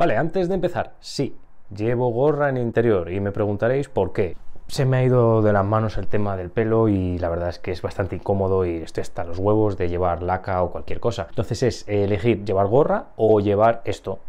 Vale, antes de empezar, sí, llevo gorra en el interior y me preguntaréis por qué. Se me ha ido de las manos el tema del pelo y la verdad es que es bastante incómodo y estoy hasta los huevos de llevar laca o cualquier cosa. Entonces es elegir llevar gorra o llevar esto.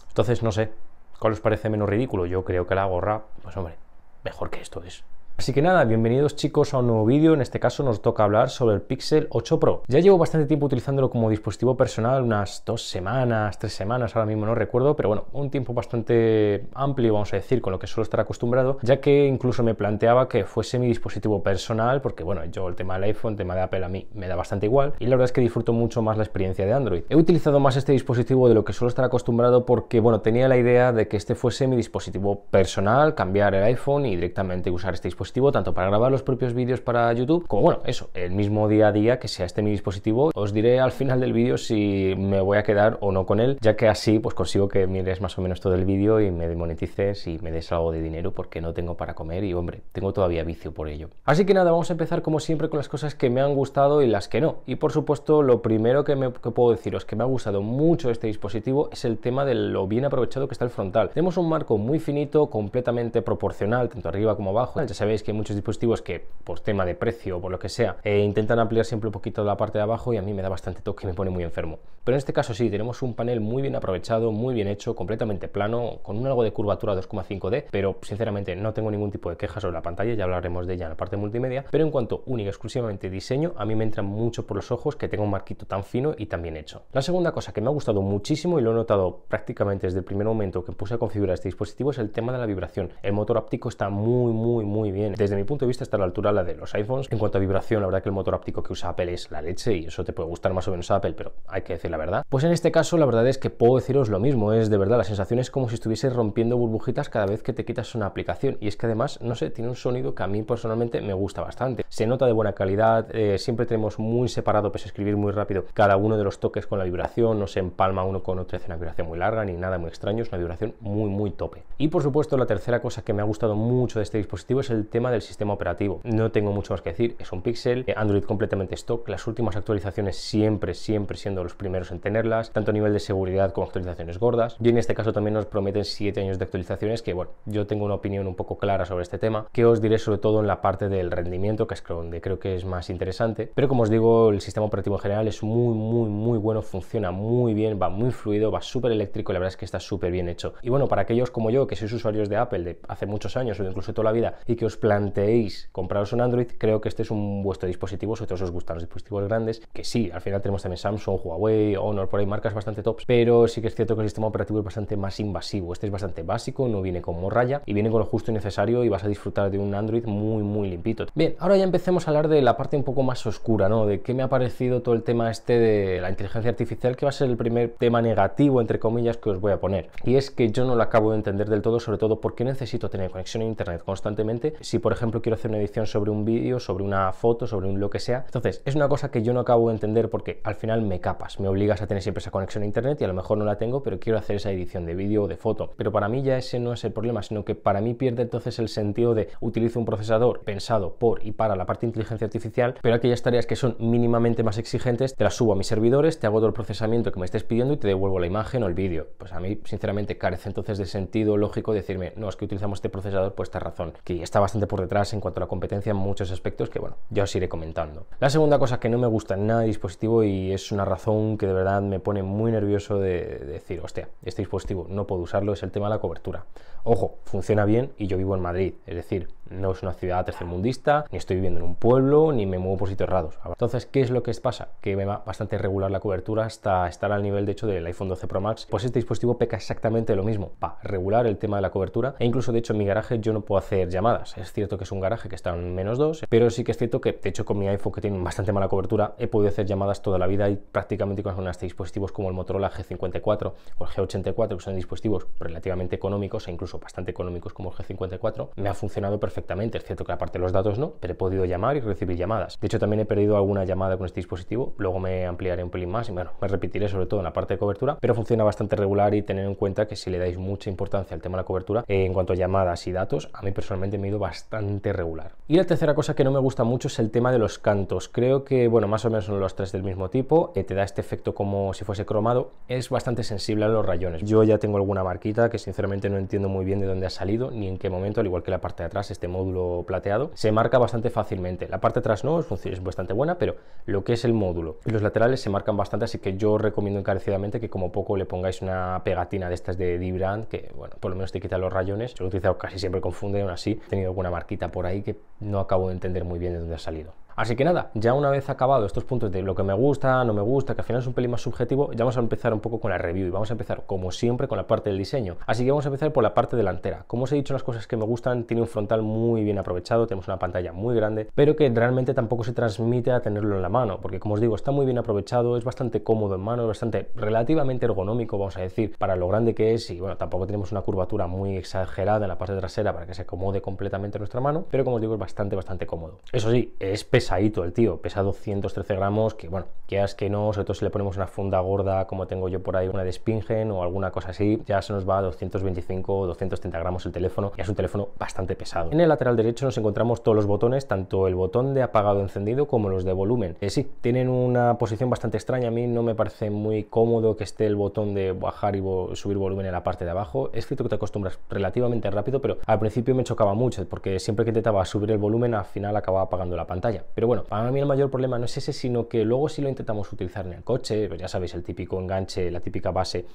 Entonces no sé, ¿cuál os parece menos ridículo? Yo creo que la gorra, pues hombre, mejor que esto es. Así que nada, bienvenidos chicos a un nuevo vídeo. En este caso nos toca hablar sobre el Pixel 8 Pro. Ya llevo bastante tiempo utilizándolo como dispositivo personal, unas 2 semanas, 3 semanas, ahora mismo no recuerdo, pero bueno, un tiempo bastante amplio, vamos a decir, con lo que suelo estar acostumbrado, ya que incluso me planteaba que fuese mi dispositivo personal, porque bueno, yo el tema del iPhone, el tema de Apple a mí me da bastante igual, y la verdad es que disfruto mucho más la experiencia de Android. He utilizado más este dispositivo de lo que suelo estar acostumbrado porque, bueno, tenía la idea de que este fuese mi dispositivo personal, cambiar el iPhone y directamente usar este dispositivo tanto para grabar los propios vídeos para YouTube como, bueno, eso, el mismo día a día que sea este mi dispositivo. Os diré al final del vídeo si me voy a quedar o no con él, ya que así pues consigo que mires más o menos todo el vídeo y me demonetices y me des algo de dinero porque no tengo para comer y, hombre, tengo todavía vicio por ello. Así que nada, vamos a empezar como siempre con las cosas que me han gustado y las que no. Y por supuesto, lo primero que puedo deciros que me ha gustado mucho este dispositivo es el tema de lo bien aprovechado que está el frontal. Tenemos un marco muy finito, completamente proporcional, tanto arriba como abajo. Ya sabéis que hay muchos dispositivos que por tema de precio o por lo que sea intentan ampliar siempre un poquito la parte de abajo y a mí me da bastante toque y me pone muy enfermo. Pero en este caso sí, tenemos un panel muy bien aprovechado, muy bien hecho, completamente plano, con algo de curvatura 2,5D, pero sinceramente no tengo ningún tipo de queja sobre la pantalla, ya hablaremos de ella en la parte multimedia, pero en cuanto única exclusivamente diseño, a mí me entra mucho por los ojos que tenga un marquito tan fino y tan bien hecho. La segunda cosa que me ha gustado muchísimo y lo he notado prácticamente desde el primer momento que puse a configurar este dispositivo es el tema de la vibración. El motor áptico está muy bien. Desde mi punto de vista está a la altura la de los iPhones. En cuanto a vibración, la verdad que el motor áptico que usa Apple es la leche y eso te puede gustar más o menos a Apple, pero hay que decir la verdad. Pues en este caso la verdad es que puedo deciros lo mismo, es de verdad, la sensación es como si estuviese rompiendo burbujitas cada vez que te quitas una aplicación y es que además, no sé, tiene un sonido que a mí personalmente me gusta bastante. Se nota de buena calidad, siempre tenemos muy separado, pese a escribir muy rápido, cada uno de los toques con la vibración, no se empalma uno con otro, hace una vibración muy larga ni nada muy extraño, es una vibración muy tope. Y por supuesto la tercera cosa que me ha gustado mucho de este dispositivo es el tema del sistema operativo. No tengo mucho más que decir, es un Pixel, Android completamente stock, las últimas actualizaciones siempre siendo los primeros en tenerlas, tanto a nivel de seguridad como actualizaciones gordas, y en este caso también nos prometen 7 años de actualizaciones que, bueno, yo tengo una opinión un poco clara sobre este tema, que os diré sobre todo en la parte del rendimiento, que es donde creo que es más interesante, pero como os digo, el sistema operativo en general es muy bueno, funciona muy bien, va muy fluido, va súper eléctrico y la verdad es que está súper bien hecho. Y bueno, para aquellos como yo, que sois usuarios de Apple de hace muchos años o incluso toda la vida y que os planteéis compraros un Android, creo que este es un vuestro dispositivo, sobre todo si os gustan los dispositivos grandes, que sí, al final tenemos también Samsung, Huawei, Honor, por ahí marcas bastante tops, pero sí que es cierto que el sistema operativo es bastante más invasivo. Este es bastante básico, no viene con morralla y viene con lo justo y necesario y vas a disfrutar de un Android muy limpito. Bien, ahora ya empecemos a hablar de la parte un poco más oscura, ¿no? De qué me ha parecido todo el tema este de la inteligencia artificial, que va a ser el primer tema negativo, entre comillas, que os voy a poner. Y es que yo no lo acabo de entender del todo, sobre todo porque necesito tener conexión a internet constantemente si, por ejemplo, quiero hacer una edición sobre un vídeo, sobre una foto, sobre un lo que sea. Entonces, es una cosa que yo no acabo de entender porque al final me capas, me obligas a tener siempre esa conexión a internet y a lo mejor no la tengo, pero quiero hacer esa edición de vídeo o de foto. Pero para mí ya ese no es el problema, sino que para mí pierde entonces el sentido de utilizo un procesador pensado por y para la parte de inteligencia artificial, pero aquellas tareas que son mínimamente más exigentes te las subo a mis servidores, te hago todo el procesamiento que me estés pidiendo y te devuelvo la imagen o el vídeo. Pues a mí sinceramente carece entonces de sentido lógico decirme, no, es que utilizamos este procesador por esta razón, que está bastante por detrás en cuanto a la competencia en muchos aspectos que, bueno, ya os iré comentando. La segunda cosa que no me gusta en nada del dispositivo y es una razón que de verdad me pone muy nervioso de decir, hostia, este dispositivo no puedo usarlo, es el tema de la cobertura. Ojo, funciona bien y yo vivo en Madrid, es decir, no es una ciudad tercermundista, ni estoy viviendo en un pueblo, ni me muevo por sitios raros. Entonces, ¿qué es lo que pasa? Que me va bastante regular la cobertura hasta estar al nivel, de hecho, del iPhone 12 Pro Max. Pues este dispositivo peca exactamente lo mismo, va regular el tema de la cobertura e incluso, de hecho, en mi garaje yo no puedo hacer llamadas. Es cierto que es un garaje que está en -2, pero sí que es cierto que, de hecho, con mi iPhone, que tiene bastante mala cobertura, he podido hacer llamadas toda la vida y prácticamente con este dispositivos como el Motorola G54 o el G84, que son dispositivos relativamente económicos e incluso bastante económicos como el G54, me ha funcionado perfectamente. Es cierto que aparte de los datos no, pero he podido llamar y recibir llamadas. De hecho, también he perdido alguna llamada con este dispositivo, luego me ampliaré un pelín más y bueno, me repetiré sobre todo en la parte de cobertura, pero funciona bastante regular y tener en cuenta que si le dais mucha importancia al tema de la cobertura, en cuanto a llamadas y datos, a mí personalmente me ha ido bastante bastante regular. Y la tercera cosa que no me gusta mucho es el tema de los cantos. Creo que, bueno, más o menos son los tres del mismo tipo, te da este efecto como si fuese cromado. Es bastante sensible a los rayones. Yo ya tengo alguna marquita que sinceramente no entiendo muy bien de dónde ha salido ni en qué momento, al igual que la parte de atrás, este módulo plateado, se marca bastante fácilmente. La parte de atrás no, es bastante buena, pero lo que es el módulo y los laterales se marcan bastante, así que yo recomiendo encarecidamente que como poco le pongáis una pegatina de estas de Dbrand, que bueno, por lo menos te quita los rayones. Yo lo he utilizado casi siempre con funde, aún así he tenido alguna marquita por ahí que no acabo de entender muy bien de dónde ha salido. Así que nada, ya una vez acabado estos puntos de lo que me gusta, no me gusta, que al final es un pelín más subjetivo, ya vamos a empezar un poco con la review y vamos a empezar como siempre con la parte del diseño. Así que vamos a empezar por la parte delantera. Como os he dicho, las cosas que me gustan, tiene un frontal muy bien aprovechado, tenemos una pantalla muy grande, pero que realmente tampoco se transmite a tenerlo en la mano, porque como os digo, está muy bien aprovechado, es bastante cómodo en mano, es bastante relativamente ergonómico, vamos a decir, para lo grande que es, y bueno, tampoco tenemos una curvatura muy exagerada en la parte trasera para que se acomode completamente a nuestra mano, pero como os digo, es bastante cómodo. Eso sí, es pesadito el tío, pesa 213 gramos, que bueno, quieras que no, sobre todo si le ponemos una funda gorda como tengo yo por ahí, una de Spingen o alguna cosa así, ya se nos va a 225 o 230 gramos el teléfono, y es un teléfono bastante pesado. En el lateral derecho nos encontramos todos los botones, tanto el botón de apagado encendido como los de volumen. Sí, tienen una posición bastante extraña, a mí no me parece muy cómodo que esté el botón de bajar y subir volumen en la parte de abajo. Es cierto que te acostumbras relativamente rápido, pero al principio me chocaba mucho, porque siempre que intentaba subir el volumen, al final acababa apagando la pantalla. Pero bueno, a mí el mayor problema no es ese, sino que luego si lo intentamos utilizar en el coche, pues ya sabéis, el típico enganche, la típica base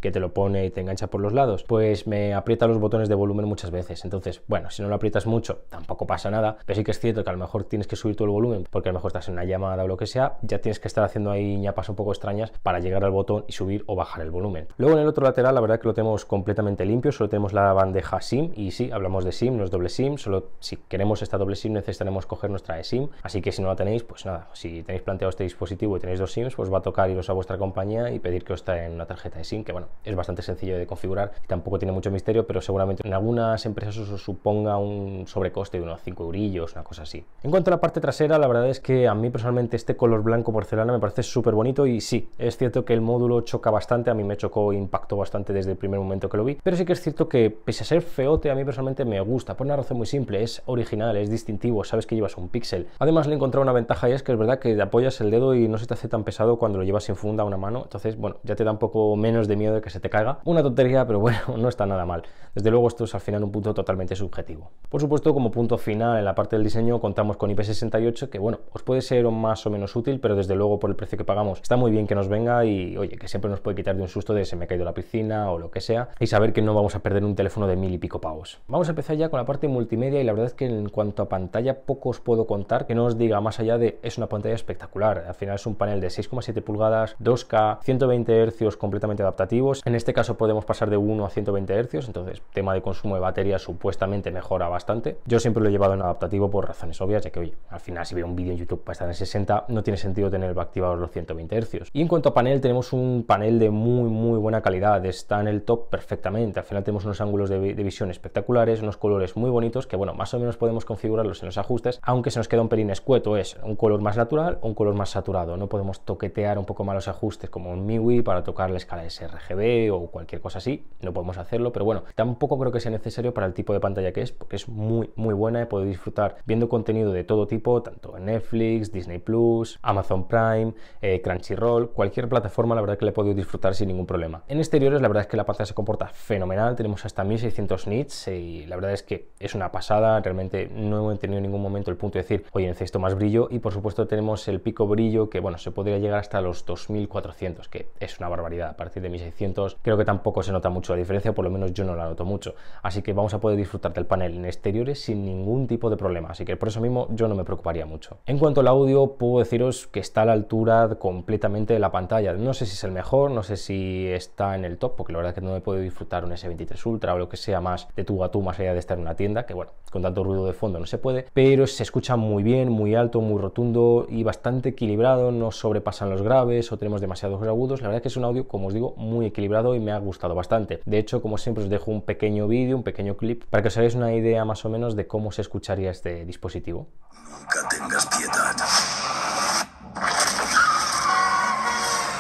que te lo pone y te engancha por los lados, pues me aprieta los botones de volumen muchas veces. Entonces, bueno, si no lo aprietas mucho, tampoco pasa nada, pero sí que es cierto que a lo mejor tienes que subir todo el volumen, porque a lo mejor estás en una llamada o lo que sea, ya tienes que estar haciendo ahí ñapas un poco extrañas para llegar al botón y subir o bajar el volumen. Luego en el otro lateral, la verdad que lo tenemos completamente limpio, solo tenemos la bandeja SIM, y sí, hablamos de SIM, no es doble SIM, solo si queremos esta doble SIM necesitaremos coger nuestra eSIM, así que si no la tenéis, pues nada, si tenéis planteado este dispositivo y tenéis dos SIMs, pues va a tocar iros a vuestra compañía y pedir que os traen una tarjeta de SIM, que bueno, es bastante sencillo de configurar y tampoco tiene mucho misterio, pero seguramente en algunas empresas os suponga un sobrecoste de unos 5 eurillos, una cosa así. En cuanto a la parte trasera, la verdad es que a mí personalmente este color blanco porcelana me parece súper bonito, y sí, es cierto que el módulo choca bastante, a mí me chocó, impactó bastante desde el primer momento que lo vi, pero sí que es cierto que pese a ser feote, a mí personalmente me gusta, por una razón muy simple, es original, es distintivo, sabes que llevas un píxel. Además le he encontrado una ventaja, y es que es verdad que te apoyas el dedo y no se te hace tan pesado cuando lo llevas sin funda a una mano, entonces bueno, ya te da un poco menos de miedo de que se te caiga. Una tontería, pero bueno, no está nada mal. Desde luego esto es al final un punto totalmente subjetivo. Por supuesto, como punto final en la parte del diseño contamos con IP68, que bueno, os puede ser más o menos útil, pero desde luego por el precio que pagamos está muy bien que nos venga, y oye, que siempre nos puede quitar de un susto de se me ha caído la piscina o lo que sea, y saber que no vamos a perder un teléfono de 1000 y pico pavos. Vamos a empezar ya con la parte multimedia, y la verdad es que en cuanto a pantalla poco os puedo contar que no os diga más allá de es una pantalla espectacular. Al final es un panel de 6,7 pulgadas, 2K, 120 Hz completamente adaptativos. En este caso podemos pasar de 1 a 120 Hz, entonces tema de consumo de batería supuestamente mejora bastante. Yo siempre lo he llevado en adaptativo por razones obvias, ya que oye, al final si veo un vídeo en YouTube para estar en 60 no tiene sentido tener activados los 120 Hz. Y en cuanto a panel, tenemos un panel de muy buena calidad, está en el top perfectamente. Al final tenemos unos ángulos de visión espectaculares, unos colores muy bonitos que bueno, más o menos podemos configurarlos en los ajustes, aunque se nos queda un pelín escueto, es un color más natural o un color más saturado. No podemos toquetear un poco más los ajustes como un MIUI para tocar la escala sRGB o cualquier cosa así, no podemos hacerlo, pero bueno, tampoco creo que sea necesario para el tipo de pantalla que es, porque es muy buena y puedo disfrutar viendo contenido de todo tipo, tanto en Netflix, Disney Plus, Amazon Prime, Crunchyroll, cualquier plataforma, la verdad que le he podido disfrutar sin ningún problema. En exteriores, la verdad es que la pantalla se comporta fenomenal, tenemos hasta 1600 nits y la verdad es que es una pasada, realmente no he tenido en ningún momento el punto de decir, oye, necesito más brillo, y por supuesto tenemos el pico brillo que, bueno, se podría llegar hasta los 2400, que es una barbaridad. A partir de 1600 creo que tampoco se nota mucho la diferencia, por lo menos yo no la noto mucho, así que vamos a poder disfrutar del panel en exteriores sin ningún tipo de problema, así que por eso mismo yo no me preocuparía mucho. En cuanto al audio, puedo deciros que está a la altura completamente de la pantalla. No sé si es el mejor, no sé si está en el top, porque la verdad es que no he podido disfrutar un S23 Ultra o lo que sea más de tú a tú, más allá de estar en una tienda, que bueno, con tanto ruido de fondo no se puede, pero se escucha muy bien, muy alto, muy rotundo y bastante equilibrado, no sobrepasan los graves o tenemos demasiados agudos. La verdad es que es un audio, como os digo, muy equilibrado y me ha gustado bastante. De hecho, como siempre, os dejo un pequeño vídeo, un pequeño clip, para que os hagáis una idea más o menos de cómo se escucharía este dispositivo. Nunca tengas piedad.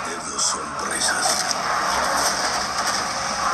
Dedos son presas.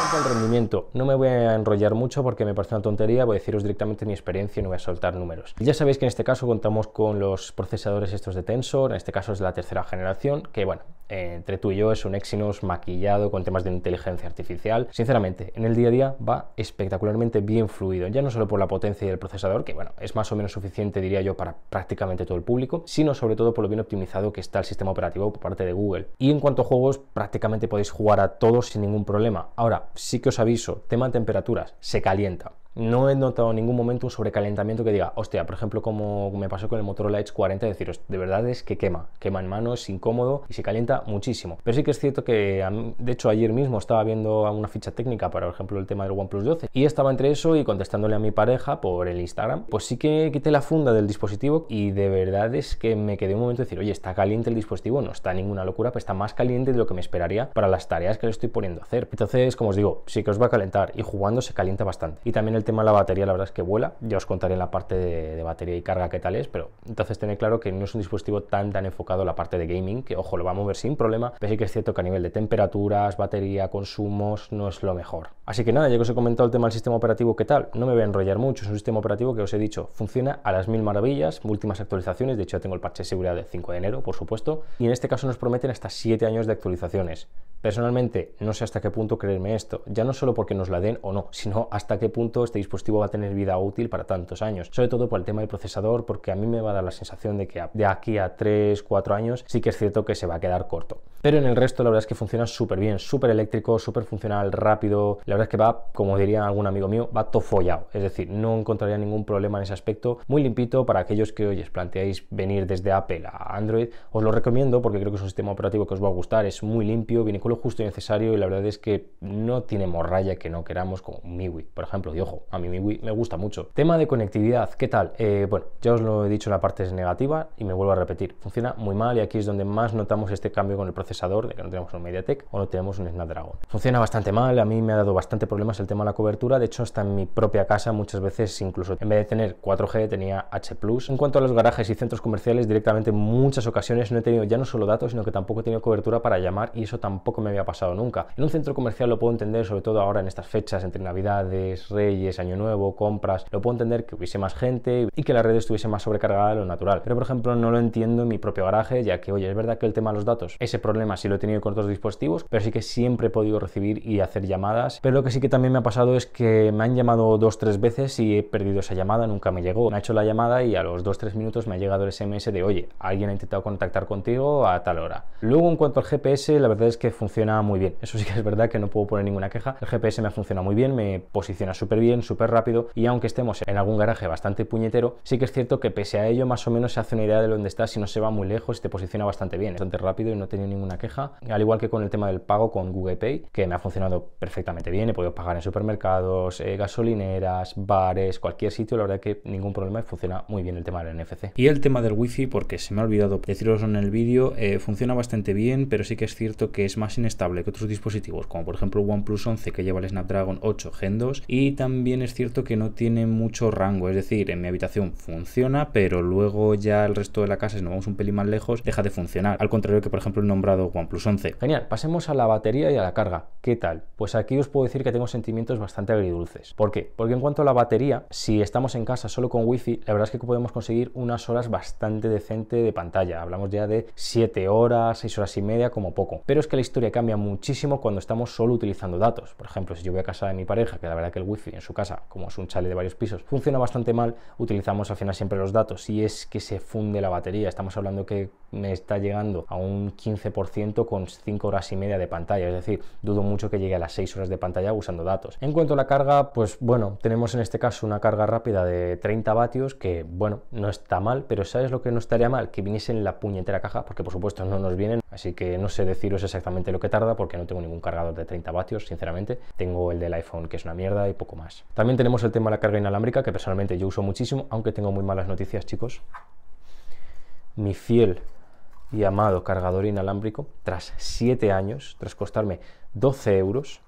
En cuanto rendimiento. No me voy a enrollar mucho porque me parece una tontería, voy a deciros directamente mi experiencia y no voy a soltar números. Ya sabéis que en este caso contamos con los procesadores estos de Tensor, en este caso es de la tercera generación, que bueno, entre tú y yo es un Exynos maquillado con temas de inteligencia artificial. Sinceramente, en el día a día va espectacularmente bien fluido, ya no solo por la potencia del procesador, que bueno, es más o menos suficiente diría yo para prácticamente todo el público, sino sobre todo por lo bien optimizado que está el sistema operativo por parte de Google. Y en cuanto a juegos, prácticamente podéis jugar a todos sin ningún problema. Ahora, sí que os aviso, tema de temperaturas, se calienta. No he notado en ningún momento un sobrecalentamiento que diga, hostia, por ejemplo, como me pasó con el Motorola Edge 40, deciros, de verdad es que quema en mano, es incómodo y se calienta muchísimo. Pero sí que es cierto que, de hecho, ayer mismo estaba viendo una ficha técnica, por ejemplo, el tema del OnePlus 12, y estaba entre eso y contestándole a mi pareja por el Instagram, pues sí que quité la funda del dispositivo y de verdad es que me quedé un momento de decir, oye, está caliente el dispositivo, no está ninguna locura, pero está más caliente de lo que me esperaría para las tareas que le estoy poniendo a hacer. Entonces, como os digo, sí que os va a calentar y jugando se calienta bastante. Y también el tema de la batería, la verdad es que vuela, ya os contaré en la parte de batería y carga qué tal es, pero entonces tened claro que no es un dispositivo tan enfocado a la parte de gaming, que ojo, lo va a mover sin problema, pero sí que es cierto que a nivel de temperaturas, batería, consumos, no es lo mejor. Así que nada, ya que os he comentado el tema del sistema operativo, ¿qué tal? No me voy a enrollar mucho, es un sistema operativo que os he dicho, funciona a las mil maravillas, últimas actualizaciones, de hecho ya tengo el parche de seguridad del 5 de enero, por supuesto, y en este caso nos prometen hasta 7 años de actualizaciones. Personalmente, no sé hasta qué punto creerme esto, ya no solo porque nos la den o no, sino hasta qué punto este dispositivo va a tener vida útil para tantos años, sobre todo por el tema del procesador, porque a mí me va a dar la sensación de que de aquí a 3-4 años sí que es cierto que se va a quedar corto. Pero en el resto la verdad es que funciona súper bien, súper eléctrico, súper funcional, rápido, la verdad es que va, como diría algún amigo mío, va todo follado, es decir, no encontraría ningún problema en ese aspecto, muy limpito para aquellos que hoy os planteáis venir desde Apple a Android, os lo recomiendo porque creo que es un sistema operativo que os va a gustar, es muy limpio, viene con lo justo y necesario y la verdad es que no tiene morralla que no queramos como un MIUI, por ejemplo, y ojo, a mi MIUI me gusta mucho. Tema de conectividad, ¿qué tal? Bueno, ya os lo he dicho en la parte negativa y me vuelvo a repetir, funciona muy mal y aquí es donde más notamos este cambio con el procesador, de que no tenemos un MediaTek o no tenemos un Snapdragon. Funciona bastante mal, a mí me ha dado bastante problemas el tema de la cobertura, de hecho hasta en mi propia casa muchas veces incluso en vez de tener 4G tenía H+. En cuanto a los garajes y centros comerciales, directamente en muchas ocasiones no he tenido ya no solo datos, sino que tampoco he tenido cobertura para llamar y eso tampoco me había pasado nunca. En un centro comercial lo puedo entender, sobre todo ahora en estas fechas entre Navidades, Reyes, Año Nuevo, compras, lo puedo entender que hubiese más gente y que la red estuviese más sobrecargada de lo natural. Pero por ejemplo no lo entiendo en mi propio garaje, ya que oye, es verdad que el tema de los datos, ese problema sí lo he tenido con otros dispositivos, pero sí que siempre he podido recibir y hacer llamadas. Pero lo que sí que también me ha pasado es que me han llamado 2-3 veces y he perdido esa llamada, nunca me llegó. Me ha hecho la llamada y a los 2-3 minutos me ha llegado el SMS de oye, alguien ha intentado contactar contigo a tal hora. Luego en cuanto al GPS, la verdad es que funciona muy bien. Eso sí que es verdad que no puedo poner ninguna queja. El GPS me funciona muy bien, me posiciona súper bien, súper rápido y aunque estemos en algún garaje bastante puñetero, sí que es cierto que pese a ello más o menos se hace una idea de dónde estás y no se va muy lejos y te posiciona bastante bien, bastante rápido y no he tenido ninguna queja. Al igual que con el tema del pago con Google Pay, que me ha funcionado perfectamente bien, he podido pagar en supermercados, gasolineras, bares, cualquier sitio, la verdad que ningún problema y funciona muy bien el tema del NFC. Y el tema del Wi-Fi, porque se me ha olvidado deciros en el vídeo, funciona bastante bien, pero sí que es cierto que es más inestable que otros dispositivos, como por ejemplo el OnePlus 11 que lleva el Snapdragon 8 Gen 2, y también es cierto que no tiene mucho rango, es decir, en mi habitación funciona, pero luego ya el resto de la casa, si nos vamos un pelín más lejos, deja de funcionar, al contrario que por ejemplo el nombrado OnePlus 11. Genial, pasemos a la batería y a la carga. ¿Qué tal? Pues aquí os puedo decir que tengo sentimientos bastante agridulces. ¿Por qué? Porque en cuanto a la batería, si estamos en casa solo con Wi-Fi, la verdad es que podemos conseguir unas horas bastante decente de pantalla. Hablamos ya de 7 horas, 6 horas y media como poco. Pero es que la historia cambia muchísimo cuando estamos solo utilizando datos. Por ejemplo, si yo voy a casa de mi pareja, que la verdad que el Wi-Fi en su casa, como es un chalet de varios pisos, funciona bastante mal, utilizamos al final siempre los datos y es que se funde la batería. Estamos hablando que me está llegando a un 15% con 5 horas y media de pantalla, es decir, dudo mucho que llegue a las 6 horas de pantalla usando datos. En cuanto a la carga, pues bueno, tenemos en este caso una carga rápida de 30 vatios que, bueno, no está mal, pero ¿sabes lo que no estaría mal? Que viniese en la puñetera caja, porque por supuesto no nos vienen, así que no sé deciros exactamente lo que tarda porque no tengo ningún cargador de 30 vatios, sinceramente. Tengo el del iPhone que es una mierda y poco más. También tenemos el tema de la carga inalámbrica, que personalmente yo uso muchísimo, aunque tengo muy malas noticias, chicos. Mi fiel y amado cargador inalámbrico, tras 7 años, tras costarme 12 euros,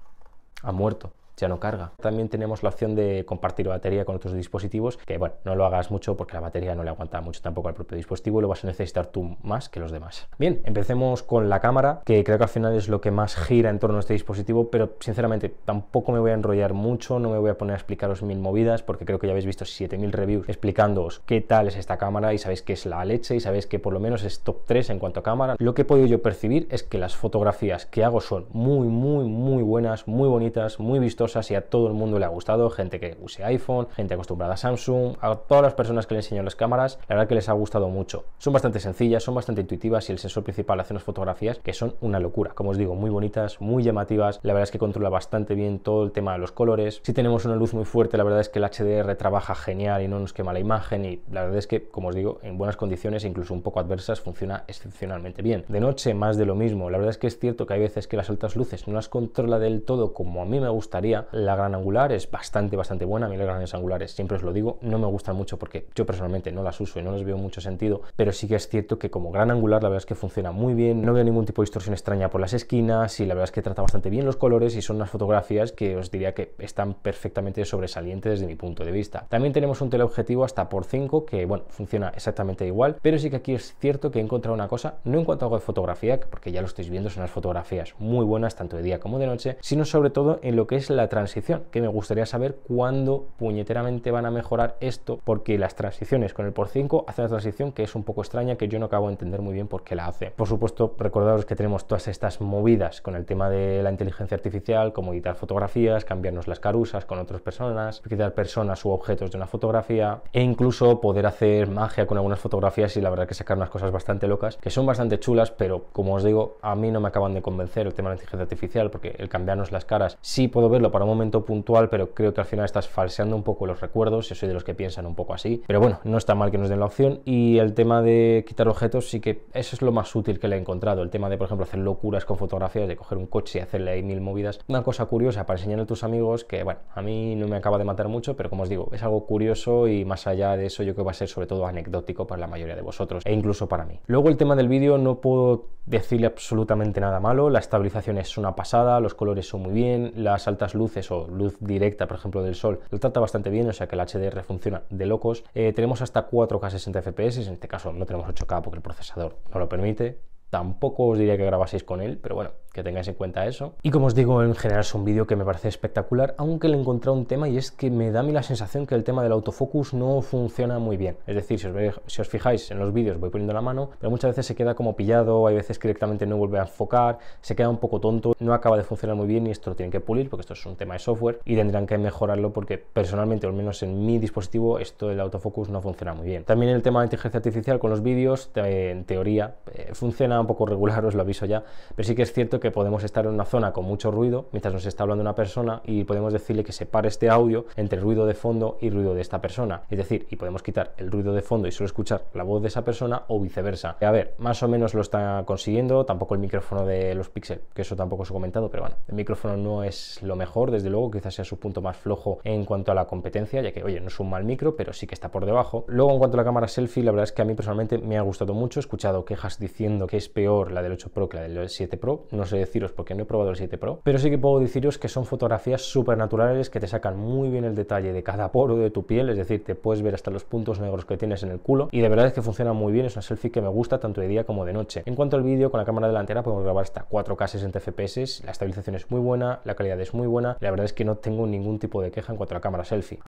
ha muerto. ya no carga. También tenemos la opción de compartir batería con otros dispositivos, que bueno, no lo hagas mucho porque la batería no le aguanta mucho tampoco al propio dispositivo y lo vas a necesitar tú más que los demás. Bien, empecemos con la cámara, que creo que al final es lo que más gira en torno a este dispositivo, pero sinceramente tampoco me voy a enrollar mucho, no me voy a poner a explicaros mil movidas porque creo que ya habéis visto 7000 reviews explicándoos qué tal es esta cámara y sabéis que es la leche y sabéis que por lo menos es top 3 en cuanto a cámara. Lo que he podido yo percibir es que las fotografías que hago son muy buenas, muy bonitas, muy vistosas y a todo el mundo le ha gustado, gente que use iPhone, gente acostumbrada a Samsung, a todas las personas que le enseño las cámaras, la verdad que les ha gustado mucho. Son bastante sencillas, son bastante intuitivas y el sensor principal hace unas fotografías que son una locura, como os digo, muy bonitas, muy llamativas, la verdad es que controla bastante bien todo el tema de los colores. Si tenemos una luz muy fuerte, la verdad es que el HDR trabaja genial y no nos quema la imagen y la verdad es que, como os digo, en buenas condiciones, incluso un poco adversas, funciona excepcionalmente bien. De noche, más de lo mismo. La verdad es que es cierto que hay veces que las altas luces no las controla del todo como a mí me gustaría. La gran angular es bastante buena. A mí las grandes angulares, siempre os lo digo, no me gustan mucho porque yo personalmente no las uso y no les veo mucho sentido, pero sí que es cierto que como gran angular la verdad es que funciona muy bien, no veo ningún tipo de distorsión extraña por las esquinas y la verdad es que trata bastante bien los colores y son unas fotografías que os diría que están perfectamente sobresalientes desde mi punto de vista. También tenemos un teleobjetivo hasta por 5 que, bueno, funciona exactamente igual, pero sí que aquí es cierto que he encontrado una cosa, no en cuanto a algo de fotografía, porque ya lo estáis viendo, son unas fotografías muy buenas tanto de día como de noche, sino sobre todo en lo que es la transición, que me gustaría saber cuándo puñeteramente van a mejorar esto, porque las transiciones con el por 5 hacen una transición que es un poco extraña, que yo no acabo de entender muy bien por qué la hace. Por supuesto, recordaros que tenemos todas estas movidas con el tema de la inteligencia artificial, como editar fotografías, cambiarnos las carusas con otras personas, quitar personas u objetos de una fotografía e incluso poder hacer magia con algunas fotografías y la verdad que sacar unas cosas bastante locas, que son bastante chulas, pero como os digo, a mí no me acaban de convencer el tema de la inteligencia artificial, porque el cambiarnos las caras sí puedo verlo para un momento puntual, pero creo que al final estás falseando un poco los recuerdos, yo soy de los que piensan un poco así, pero bueno, no está mal que nos den la opción. Y el tema de quitar objetos sí que eso es lo más útil que le he encontrado, el tema de por ejemplo hacer locuras con fotografías, de coger un coche y hacerle ahí mil movidas, una cosa curiosa para enseñarle a tus amigos que bueno, a mí no me acaba de matar mucho, pero como os digo, es algo curioso y más allá de eso yo creo que va a ser sobre todo anecdótico para la mayoría de vosotros e incluso para mí. Luego el tema del vídeo no puedo decirle absolutamente nada malo, la estabilización es una pasada, los colores son muy bien, las altas luces o luz directa por ejemplo del sol lo trata bastante bien, o sea que el HDR funciona de locos. Tenemos hasta 4K 60 FPS, en este caso no tenemos 8K porque el procesador no lo permite. Tampoco os diría que grabaseis con él, pero bueno, que tengáis en cuenta eso. Y como os digo, en general es un vídeo que me parece espectacular, aunque le he encontrado un tema y es que me da a mí la sensación que el tema del autofocus no funciona muy bien. Es decir, si os fijáis en los vídeos voy poniendo la mano, pero muchas veces se queda como pillado, hay veces que directamente no vuelve a enfocar, se queda un poco tonto, no acaba de funcionar muy bien y esto lo tienen que pulir porque esto es un tema de software y tendrán que mejorarlo porque personalmente, o al menos en mi dispositivo, esto del autofocus no funciona muy bien. También el tema de inteligencia artificial con los vídeos, en teoría, funciona un poco regular, os lo aviso ya, pero sí que es cierto que podemos estar en una zona con mucho ruido mientras nos está hablando una persona y podemos decirle que separe este audio entre ruido de fondo y ruido de esta persona, es decir, y podemos quitar el ruido de fondo y solo escuchar la voz de esa persona o viceversa. A ver, más o menos lo está consiguiendo, tampoco el micrófono de los Pixel, que eso tampoco os he comentado, pero bueno, el micrófono no es lo mejor, desde luego, quizás sea su punto más flojo en cuanto a la competencia, ya que, oye, no es un mal micro, pero sí que está por debajo. Luego, en cuanto a la cámara selfie, la verdad es que a mí personalmente me ha gustado mucho, he escuchado quejas diciendo que es peor la del 8 Pro que la del 7 Pro, no sé deciros porque no he probado el 7 Pro, pero sí que puedo deciros que son fotografías súper naturales que te sacan muy bien el detalle de cada poro de tu piel, es decir, te puedes ver hasta los puntos negros que tienes en el culo y de verdad es que funciona muy bien, es una selfie que me gusta tanto de día como de noche. En cuanto al vídeo, con la cámara delantera podemos grabar hasta 4K 60 FPS, la estabilización es muy buena, la calidad es muy buena, la verdad es que no tengo ningún tipo de queja en cuanto a la cámara selfie.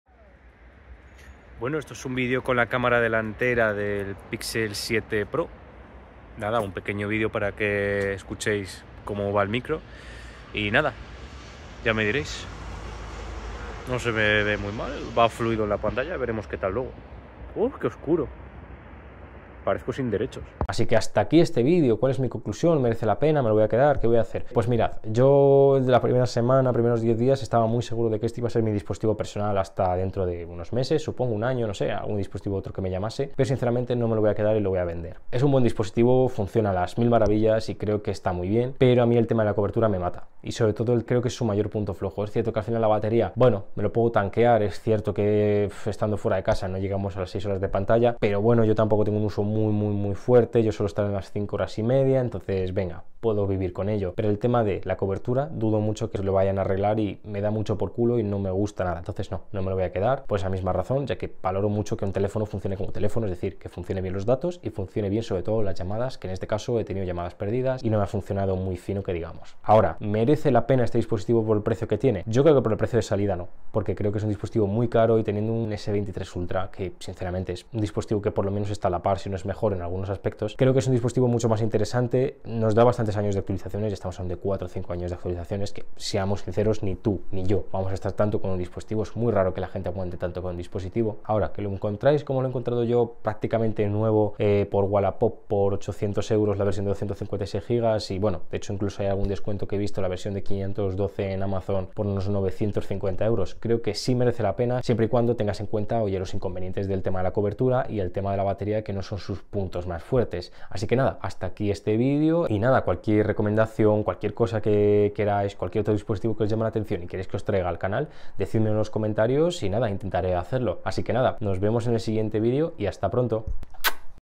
Bueno, esto es un vídeo con la cámara delantera del Pixel 7 Pro. Nada, un pequeño vídeo para que escuchéis cómo va el micro. Y nada, ya me diréis. No se me ve muy mal, va fluido en la pantalla, veremos qué tal luego. ¡Qué oscuro! Parezco sin derechos. Así que hasta aquí este vídeo. ¿Cuál es mi conclusión? ¿Merece la pena? ¿Me lo voy a quedar? ¿Qué voy a hacer? Pues mirad, yo de la primera semana, primeros 10 días, estaba muy seguro de que este iba a ser mi dispositivo personal hasta dentro de unos meses, supongo un año, no sé, algún dispositivo otro que me llamase, pero sinceramente no me lo voy a quedar y lo voy a vender. Es un buen dispositivo, funciona a las mil maravillas y creo que está muy bien, pero a mí el tema de la cobertura me mata. Y sobre todo creo que es su mayor punto flojo. Es cierto que al final la batería, bueno, me lo puedo tanquear, es cierto que estando fuera de casa no llegamos a las 6 horas de pantalla, pero bueno, yo tampoco tengo un uso muy fuerte, yo suelo estar en las 5 horas y media, entonces venga, puedo vivir con ello. Pero el tema de la cobertura, dudo mucho que lo vayan a arreglar y me da mucho por culo y no me gusta nada. Entonces no me lo voy a quedar por esa misma razón, ya que valoro mucho que un teléfono funcione como teléfono, es decir, que funcione bien los datos y funcione bien sobre todo las llamadas, que en este caso he tenido llamadas perdidas y no me ha funcionado muy fino, que digamos. Ahora, ¿merece la pena este dispositivo por el precio que tiene? Yo creo que por el precio de salida no, porque creo que es un dispositivo muy caro y teniendo un S23 Ultra, que sinceramente es un dispositivo que por lo menos está a la par, si no es mejor en algunos aspectos, creo que es un dispositivo mucho más interesante, nos da bastantes años de actualizaciones, estamos hablando de 4 o 5 años de actualizaciones, que seamos sinceros, ni tú ni yo vamos a estar tanto con un dispositivo, es muy raro que la gente aguante tanto con un dispositivo. Ahora, que lo encontráis como lo he encontrado yo, prácticamente nuevo por Wallapop por 800 euros la versión de 256 GB y bueno, de hecho incluso hay algún descuento que he visto, la versión de 512 en Amazon por unos 950 euros. Creo que sí merece la pena, siempre y cuando tengas en cuenta, oye, los inconvenientes del tema de la cobertura y el tema de la batería, que no son sus puntos más fuertes. Así que nada, hasta aquí este vídeo y nada, cualquier recomendación, cualquier cosa que queráis, cualquier otro dispositivo que os llame la atención y queréis que os traiga al canal, decidme en los comentarios y nada, intentaré hacerlo. Así que nada, nos vemos en el siguiente vídeo y hasta pronto.